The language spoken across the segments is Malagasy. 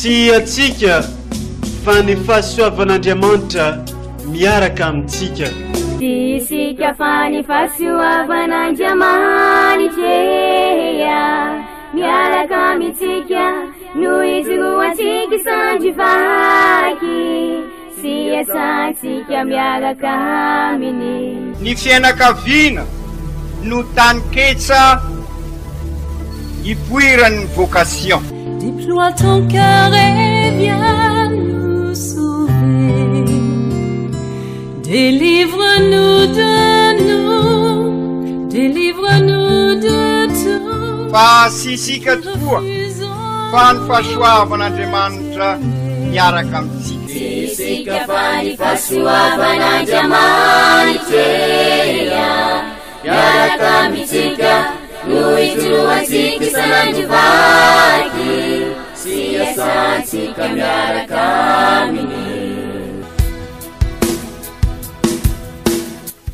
Tsy atsika fa ny fahasoavan'Andriamanitra miaraka amintsika. Isika fa ny fahasoavan'Andriamanitra miaraka amintsika no izoroantsika sandrivaky sy asantsika miaraka aminy. Ny fianakaviana no tany ketsa ipoiran'ny vocation. Déploie ton cœur et viens nous sauver. Délivre-nous de nous, délivre-nous de tout. Fa sisika tokoa fa ny fahasoavan'Andriamanitra miaraka amintsika. Sisika fa ny fahasoavan'Andriamanitra miaraka amintsika no izoroantsika sandrivaky sy asantsika miaraka aminy.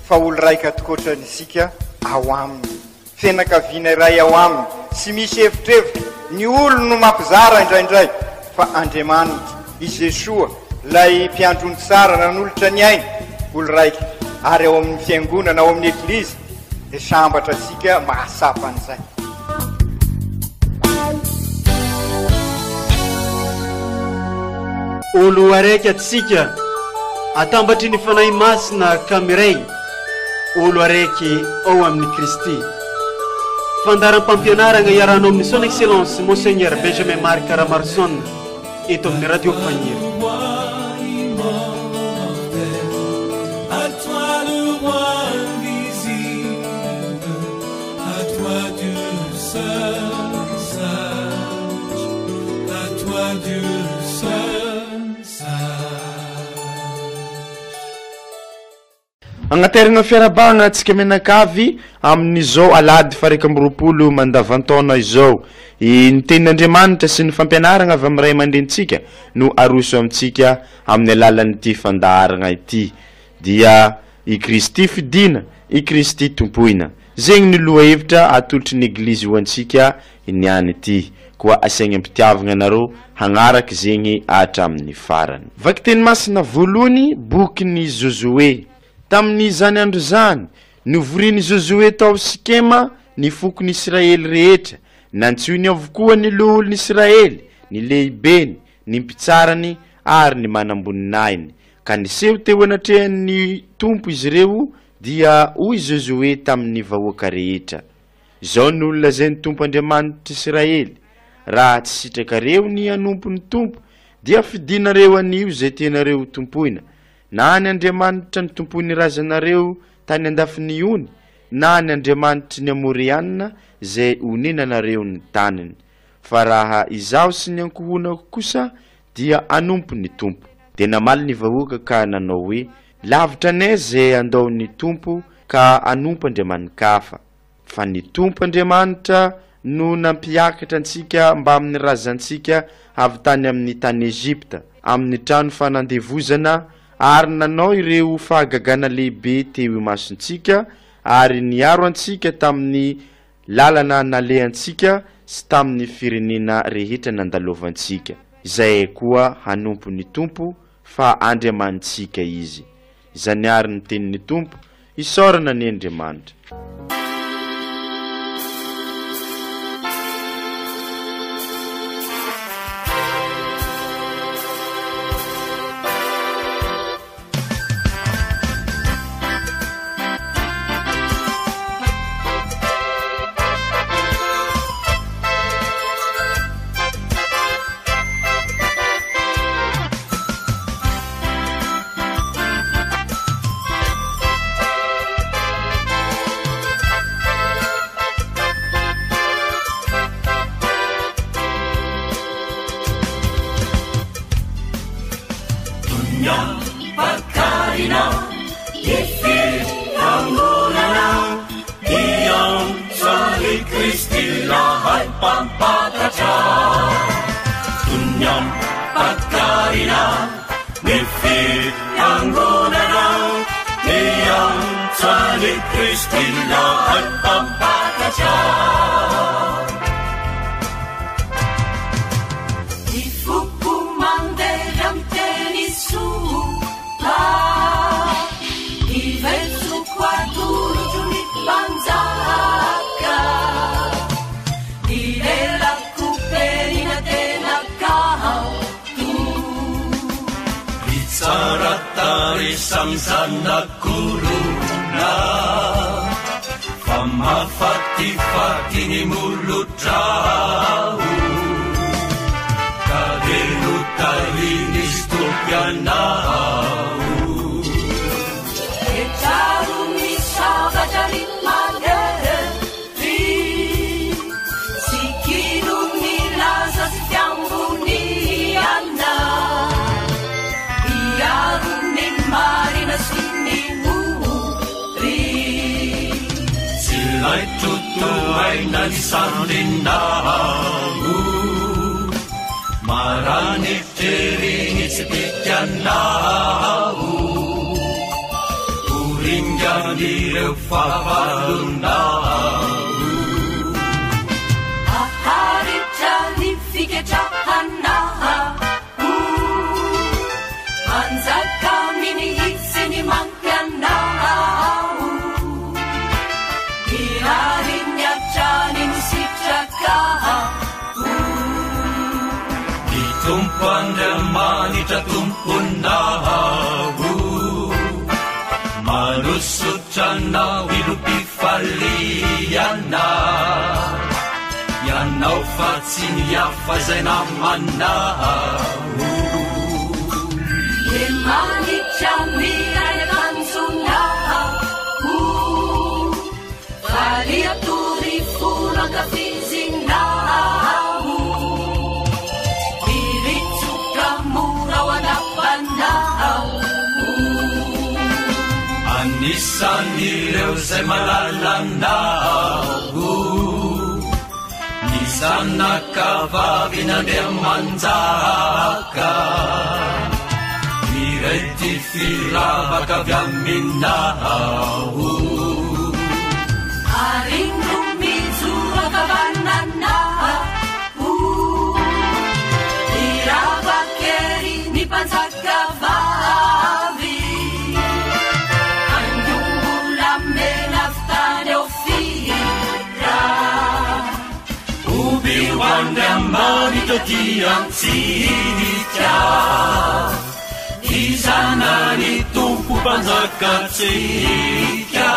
Fa olo raika atokotran'isika ao aminy, fianakaviana iray ao aminy, sy misy hevitrevitra ny olo no mampizara indraindray fa Andriamanitra i Jesoa lay mpiandrony tsara nanolotra ny aina olo raika ary ao amin'ny fiangonana ao amin'ny eglizy dia sambatra asika mahasapan'izay. Olo araiky atsika atambatry ny fanahy masina kamiray, olo araiky ao amin'ny Kristy. Fandaram-pampianarana iaranao amin'ny son excellence Monseigneur Benjamin Marc Caramarson eto amin'ny radio Fanira. Agnaterina fiarabagna atsika menakavy amin'izao alady farika ambiroapolo mandavantaona izao. Ny tenin'Andriamanitra sy ny fampianarana avy amin'ny ray aman-drenitsika no aroso amintsika amin'ny alalan'ity fandaharana ity. Dia i Kristy fidina, i Kristy tompoina. Zegny ny loha hevitra atolotry ny eglizy ho antsika niany ity. Koa asaigna ampitiavagna anareo hagnaraka zegny hatramin'ny farany. Vaky teny masina voalohany boky ny Josué. Tamin'izany andro zany novorian'i Josué tao Sikema ny fokon'ny Israely rehetra, nantsoiny avokoa ny loholon'ny Israely, ny lehibeny, ny mpitsarany ary ny manamboninahiny. Ka niseho teo anatrehan'ny tompo izy ireo dia hoy Josué tamin'ny vahoaka rehetra. Izao ny olona zay ny tompo Andriamanitra Israely. Raha tsy sitrakareo ny hanompo ny tompo dia fidinareo anio zay tenareo tompoina. Na ny Andriamanitra ny tompoiny razanareo tany andafiny ony, na ny Andriamanitra ny Amorianina zay onenanareo ny taniny. Fa raha izaho sy ny ankohonako kosa dia anompo ny tompo. Dia namaly ny vahoaka ka nanao hoe, lavitra anay zay andao ny tompo ka anompo Andriamanikafa. Fa ny tompo Andriamanitra no nampiakatra antsika mba amin'ny razantsika avy tany amin'ny tany Egypta, amin'ny trano fanandevozana, ary nanao ireo fahagagana lehibe teo imasontsika ary niaro antsika tamin'ny lalana nalehantsika sy tamin'ny firenena rehetra nandalovantsika. Izay koa hanompo ny tompo fa Andriamanitsika izy. Izany ary ny tenin'ny tompo, isaorana ny Andriamanitra. Il faut sanakorona fa mafatifaty ny molotrao ka velotahiny stopyanao etraro misavatra ry mandery sikino milaza sy fiamboniana iaro ny marina sy ny mory tsy laitotoaina ny sandrinao marany fiteriny tsy tikanao oringanireo favalonao aharitra ny fiketrahanao anjaka minihitsy ny mampianao irary miatrany ny sitrakao ny tompo andriamanitra tomponao manosotranao ilopifaliana ianao fa tsy niafa zay namanao e manitra mirayakanjonao faliatory folo ankafizinao iritsoka morao anapanao anisan'ireo zay malalanao ny zanakavavy n'andriamanjaka iray ty firavaka avy aminao aringo mijorakavananao iravakery ny mpanjakavavy andiongola mena fitany ao fira obio andriamanitra diantsika izanany tompo mpanjakatsika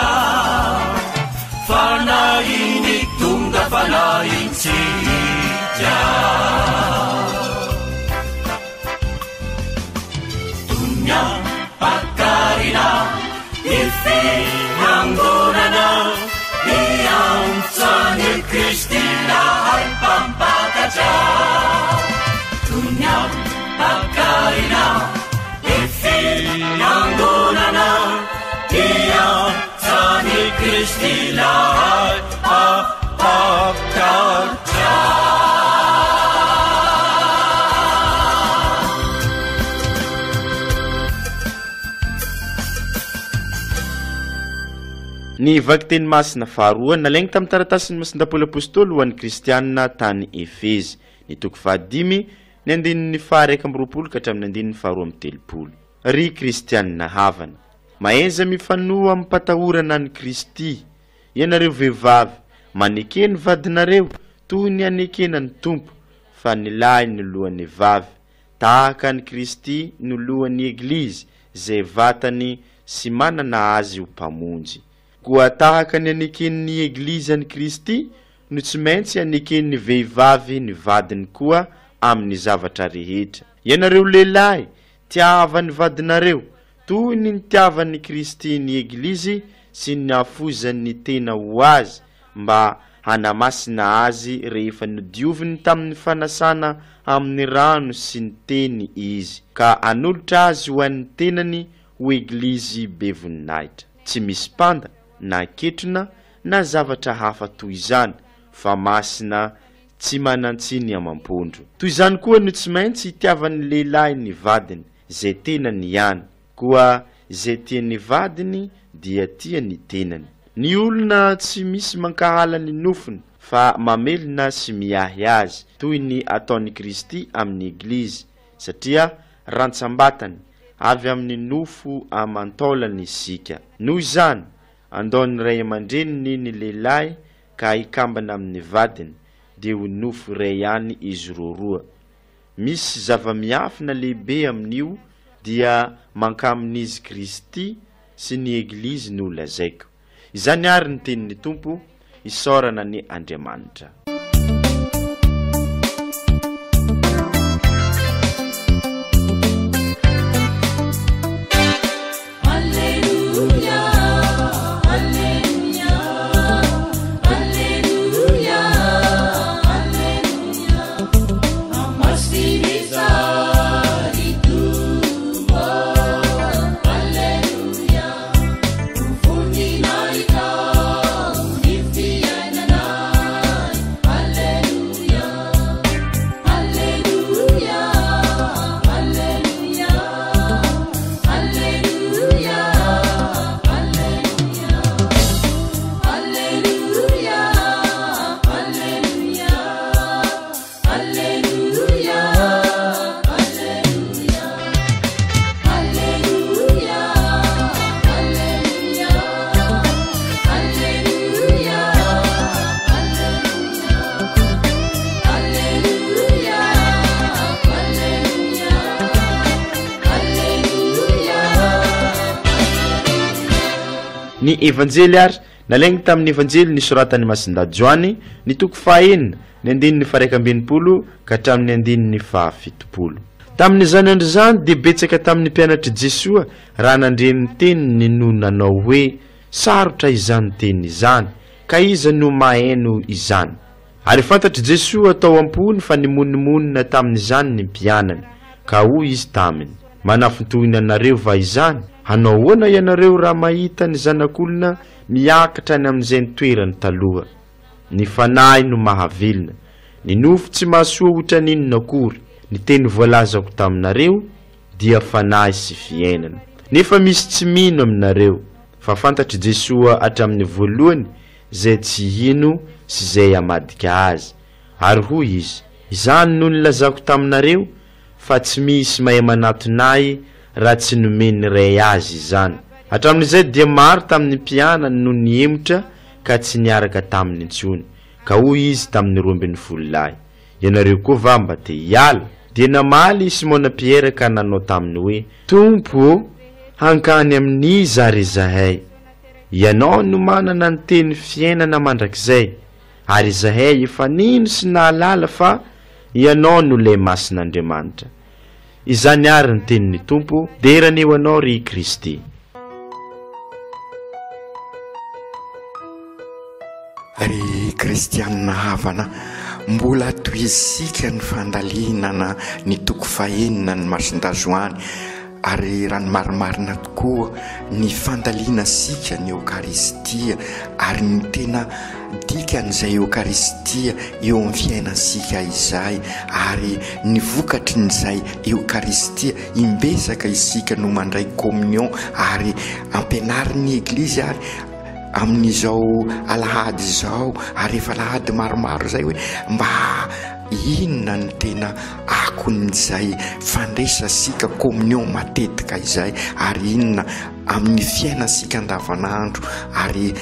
fanainy tonga fanaintsika dunia pakarina ifiangonana iantsany kristina hay pampatatra dunia pakarina ifiangonana iantsany kristina hay pampatatra ny vaky teny masina faharoa nalaigny tamin'ny taratasiny masindapolo apôstôly ho an'ny kristianina tany efezy ny toko fahadimy ny andinin'ny faharaiky amby roapolo ka hatramin'ny andinin'ny faharoa amby telopolo ry kristianina havana mahenza mifanoa amin'ny mpatahorana ny kristy ianareo vehivavy manekeny vadinareo toy ny anekena ny tompo fa ny lahy ny lohan'ny vavy tahaka ny kristy no lohan'ny eglizy zay vatany sy manana azy ho mpamonjy koa tahaka ny aneken'ny eglizy any kristy no tsy maintsy aneken'ny vehivavy ny vadiny koa amin'ny zavatra rehetra ianareo lehilahy tiavany vadinareo toy ny nitiavan'ny kristy ny eglizy sy ny afozan'ny tena ho azy mba hanamasina azy rehefa nodioviny tamin'ny fanasana amin'ny rano sy ny teny izy ka anolotra azy ho an'ny tenany ho eglizy be voninahitra tsy misy panda na ketrona na zavatra hafa toy izany fa masina tsy manantsiny amampondro toy izany koa no tsy maintsy itiavan'ny lehilahy ny vadiny zay tenany ihany koa zay tiany vadiny dia tiany tenany ny olona tsy misy mankahala ny nofony fa mamelona sy miahy azy toy ny ataon'ny kristy amin'ny eglizy satria rantsambatany avy amin'ny nofo amantaolany isika noho izany andaon'ny ray aman-dreniny ny lehilahy ka ikambana amin'ny vadiny dia ho nofo iray ihany izy roa misy zava-miafina lehibe amin'io dia mankamin'izy Kristy sy ny eglizy no lazaiko. Izany ary ny tenin'ny Tompo, isaorana ny Andriamanitra. Ny evanjely ary nalaigny tamin'ny evanjely nisoratan'ny Masinda Joany ny toko 4 ny 1:170 ka hatramin'ny 1:170. Tamin'izany andro zany dia betsaka tamin'ny mpianatry Jesoa raha nandreny teniny no nanao hoe sarotra izany teniny izany ka iza no mahaino izany. Ary fantatry Jesoa tao ampony fa nimonimonina tamin'izany ny mpianany ka hoy izy taminy, manafintohina anareo va izany? Hanao hoana ianareo raha mahita ny zanak'olona miakatra any amin'izay toerany taloha? Ny fanahy no mahavelona, ny nofo tsy mahasoa ohatra n'inona akory. Ny teny voalazako taminareo dia fanahy sy fiainana. Nefa misy tsy mino aminareo, fa fantatry Jesoa hatramin'ny voalohany zay tsy ino sy zay amadika azy. Ary hoy izy, izany no nilazako taminareo fa tsy misy mahay manatonay raha tsy nomeny ray azy izany. Hatramin'izay dia maro tamin'ny mpianany no niemotra ka tsy niaraka tamin'ny intsony. Ka hoy izy tamin'ny 12 lahy, ianareo koa va mba te hiala? Dia namaly Simona Pierre ka nanao taminy hoe, Tompo, hankany amin'iza ary zahay? Ianao no manana ny teny fiainana mandrakizay, ary zahay efa nino sy nahalala fa ianao no lay masin'Andriamanitra. Izany ary ny tenin'ny Tompo, derany eo anao ry Kristy. Ry kristianina havana, mbola toizisika ny fandalinana ny toko 4 ny Masinda Joany, ary raha ny marimarina tokoa ny fandalina sika ny Eukaristia, ary ny tena dikan'izay Eukaristia eo amin'ny fiainasika izay, ary ny vokatry n'izay Eukaristia imbesaka isika no mandray communion ary ampianarin'ny eglizy ary amin'izao alahady izao, ary efa alahady maromaro zay hoe mba inona ny tena akon'izay fandraisasika communion matetika izay, ary inona amin'ny fiainasika andavanandro, ary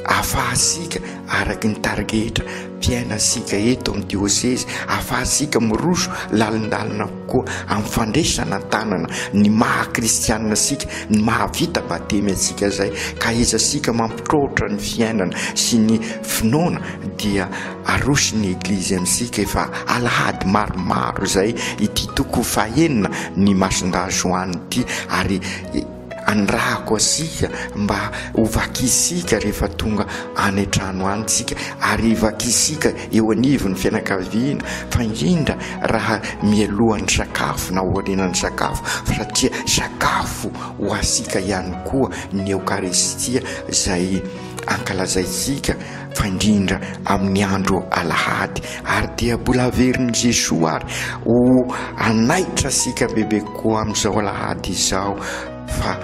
afahasika araky ny targetra mpiainasika eto amin'ny diocese, afahasika miroso lalindalina koa amin'ny fandraisana tanana ny maha-kristianina sika, ny mahavita batemy atsika zay, ka izasika mampitrotra ny fiainana sy ny finoana dia aroso ny eglizy amintsika efa alahady maromaro zay ity toko 4 ny Masinda Joany ity, ary andrahako asika mba hovakisika rehefa tonga any trano antsika, ary vakisika eo anivon'ny fianakaviana, fa indrindra raha mialohan'ny sakafo na ohalinan'ny sakafo, satria sakafo ho asika ihany koa ny Eukaristia zay ankalazaitsika fa indrindra amin'ny andro alahady. Ary dia mbola averin'i Jesoa ary ho anaitra sika bebe koa amin'izao alahady izao, fa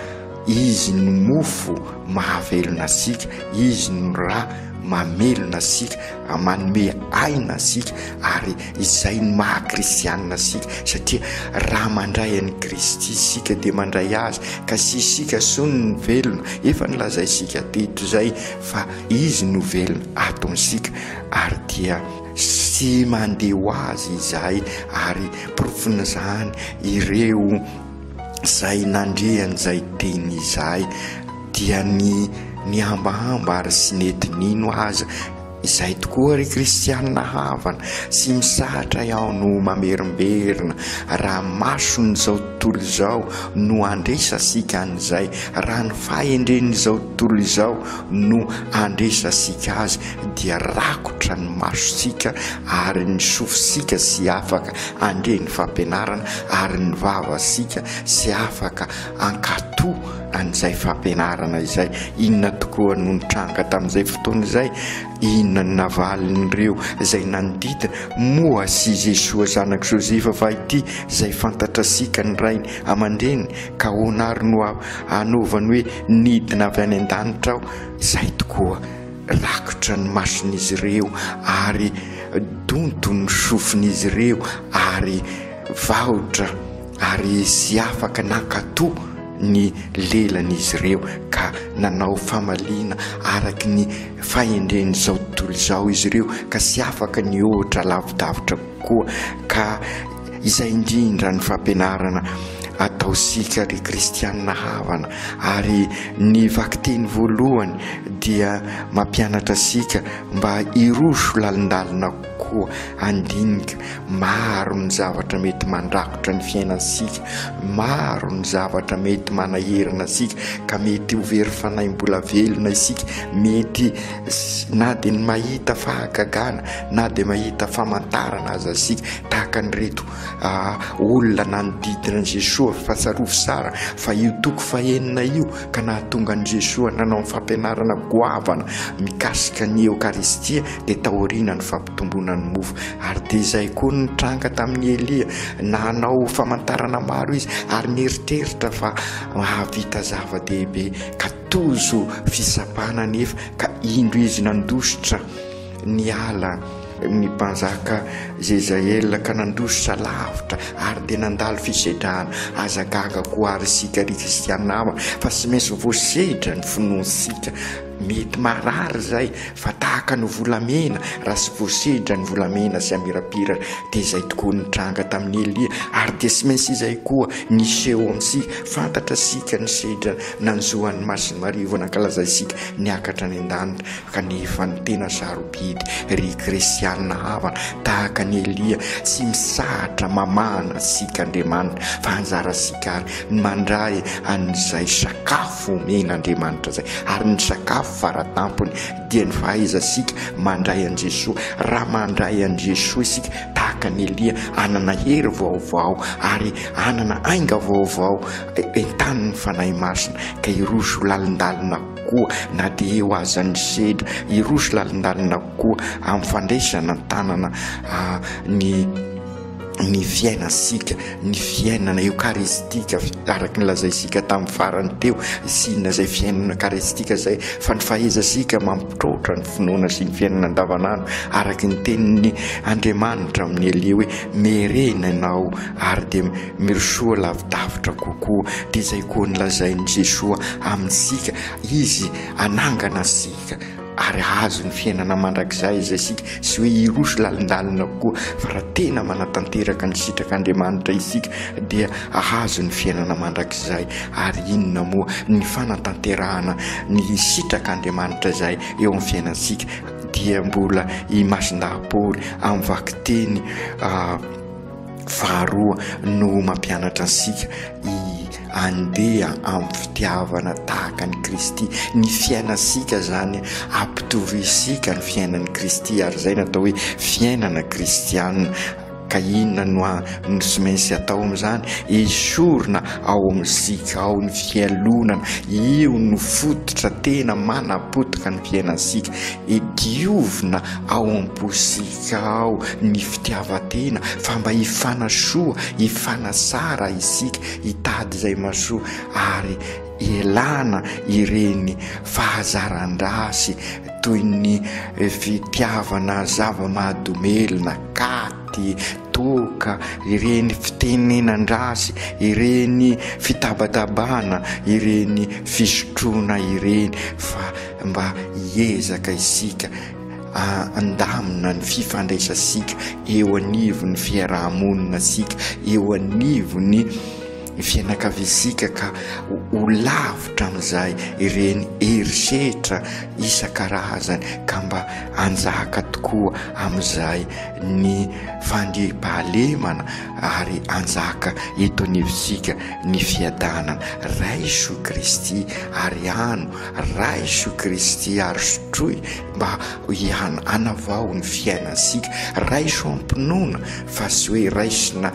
izy no mofo mahavelona sika, izy no raha mamelona sika, manome aina sika, ary izay no maha-kristianina sika, satria raha mandray an'i Kristy sika dia mandray azy, ka sisika sony ny velona, efa nilazaisika teto zay fa izy no velona ato amin'sika, ary dia sy mandeha ho azy izay, ary profina zany ireo zay nandrean'izay teny izay dia ny ambahamba ary sy nety nino aza izay tokoa ry kristianina havana sy misahatra iaho no mamerimberina raha masony izao tontolo izao no andresasika an'izay raha ny fahendren'izao tontolo izao no andresasika azy dia rakotra ny masosika ary ny sofosika sy afaka andre ny fampianarana ary ny vavasika sy afaka ankato an'izay fampianarana izay. Inona tokoa no nitranga tamin'izay fotoana izay, inona ny navalin'ireo izay nanodidina moa sy Jesosy zanak' Josefa fa ity izay fantatrasika ny rainy aman-dreny ka honary no anaovany hoe nidina avy any an-danitra aho. Izay tokoa rakotra ny mason'izy ireo ary donto ny sofin'izy ireo ary vaotra ary sy afaka nankato ny lelan'izy ireo ka nanao famaliana araky ny fahendren'izao tontolo izao izy ireo ka sy afaka ny ohatra lavidavitra koa. Ka izay indrindra ny fampianarana ataosika ry kristianina havana ary ny vakiteny voalohany dia mampianatra sika mba iroso lalindalina koa andinika. Maro ny zavatra mety mandrakotra ny fiainansika, maro ny zavatra mety manaherina sika ka mety ho very fanaim-bola velona isika, mety na dia ny mahita fahagagana na dia mahita famantarana aza sika tahaka ny reto olona nanodidina Jesosy fahasarovo sara fa io toko fahenina io ka nahatonga an Jesosy nanao fampianarana goavana mikasika ny Eukaristia dia taoriana ny fampitomboana ny mofo. Ary dia izay koa ny tranga tamin'ny Elia nanao famantarana maro izy ary nieritreritra fa mahavita zava-dehibe ka tozo fisapana nefa ka indro izy nandositra ny ala ny mpanjaka Jezaela ka nandositra lavitra ary dia nandalo fisedrana azagaga koa ary sika ry kristianina havana fa sy maintsy voasedra ny finoansika. Mety marary zay fa tahaka ny volamena raha sy voasedra ny volamena sy amirapiratra dia izay tokoa ny tranga tamin'ny Elia. Ary dia sy maintsy izay koa niseho amintsika fantatra sika ny sedra nanzoan'ny masiny marivo nankalaza isika niakatra ny an-danitra kanefa ny tena sarobidy ry kristianina havana tahaka ny Elia tsy misahatra mamana sika Andriamanitra fa anjara sika ary mandray an'izay sakafo omen'Andriamanitra zay. Ary ny sakafo faratampony dia ny fahaizasika mandray an Jesosy. Raha mandray an Jesosy isika tahaka ny Elia anana hery vaovao ary anana ainga vaovao entaniny fanahy masina ka iroso lalindalina koa na dia eo aza ny sedra iroso lalindalina koa amin'ny fandraisana tanana ny fiainasika, ny fiainana eukaristika araky nylazaisika tamin'ny farany teo sina zay fiainana eukaristika zay fa ny fahaizasika mampitrotra ny finoana sy ny fiainana andavanandro araky ny tenin'ny Andriamanitra amin'ny Elia hoe merena ianao ary dia mirosoa lavidavitra kokoa. Dia izay koa nylazain'i Jesosy amintsika izy anangana sika ary azo ny fiainana mandrakizay izay sika sy hoe iroso lalindalina koa fa raha tena manatanteraka ny sitrak'Andriamanitra isika dia ahazo ny fiainana mandrakizay. Ary inona moa ny fanatanterahana ny sitrak'Andriamanitra zay eo amin'ny fiainansika dia mbola i masindahapoly amin'ny vakiteny faharoa no mampianatra ansika andeha amin'ny fitiavana tahaka ny Kristy. Ny fiainasika zany ampitovisika ny fiainan'ny Kristy ary zay natao hoe fiainana kristianina. Ka inona no sy maintsy atao amin'izany esorina ao amin'isika ao ny fialonana io no fototra tena manapotika ny fiainansika diovina ao am-posika ao ny fitiavatena fa mba hifanasoa hifanasara isika hitady izay masoa ary elana ireny fahazaran-drasy toy ny fitiavana zava-mahadomelina katy toka ireny fitenenan-drasy ireny fitabatabana ireny fisotroana ireny fa mba hiezaka isika andamina ny fifandraisasika eo anivon'ny fiarahamonina sika eo anivon'ny fianakavisika ka ho lavitra amin'izay ireny herisetra isan-karazany ka mba anjaka tokoa amin'izay ny fandriam-pahalemana ary anjaka eto anivisika ny fiadanana ray Jesoa Kristy ary ano ray Jesoa Kristy ary sotroy mba ihany anavao ny fiainansika ray soampinoana fa sy hoe raisina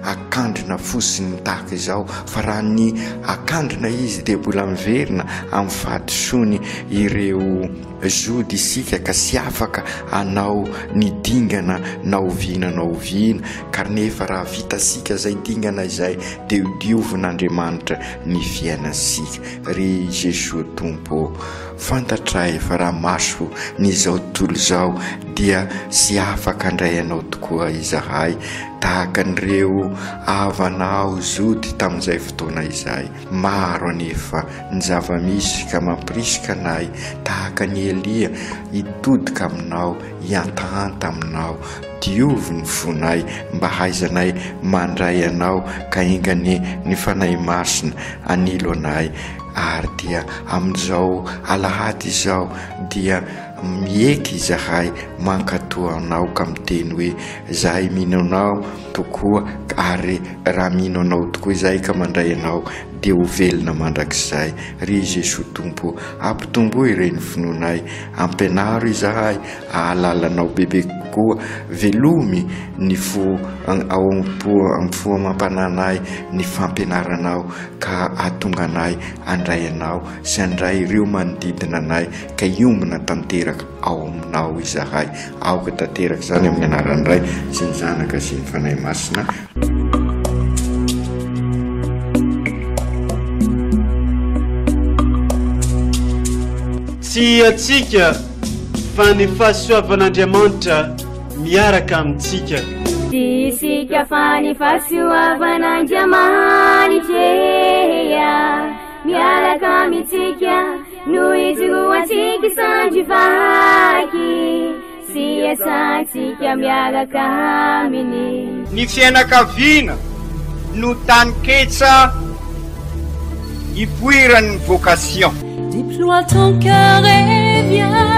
akandrina fosiny tahaka izao fa raha ny akandrina izy dia mbola miverina amin'ny fahadisoany ireo zody isika ka sy afaka anao ny dingana na oviana ka nefa raha vitasika zay dingana izay dia diovan'Andriamanitra ny fiainasika ry Jesosy Tompo fantatray fa raha maso ny zao tontolo zao dia sy afaka andray anao tokoa izahay tahaka an'ireo avanao zody tamin'izay fotoana izay maro anefa ny zava-misy ka mampirisika anay tahaka ny Elia hitodika aminao hiantahanta aminao diovy ny fonay mba haizanay mandray anao ka ingany ny fanahy masina anilo anay ary dia amin'izao alahady izao dia mieky izahay mankatoa anao ka miteny hoe zahay mino anao tokoa ary raha mino anao tokoa izay ka mandray anao dia ho velona mandrakizay ry Jesosy Tompo ampitombo ireny finoanay ampianaro izahay ahalalanao bebe koa velomy ny fo mampananay ny fampianaranao ka atonga anay andray anao sy andray ireo manodidina anay ka iombona tanteraka ao aminao izahay aoka tanteraka zany amin'ny anaran'ny Ray sy ny Zanaka sy ny Fanahy Masina. Tsy atsika fa ny fahasoavan'Andriamanitra miaraka amintsika. Tsy isika fa ny fahasoavan'Andriamanitra miaraka amintsika no itoroantsika sandrivaky sy asantsika miaraka aminy. Ny fianakaviana no tany ketsa ipoiran'ny vocation. Déploie ton cœur et viens.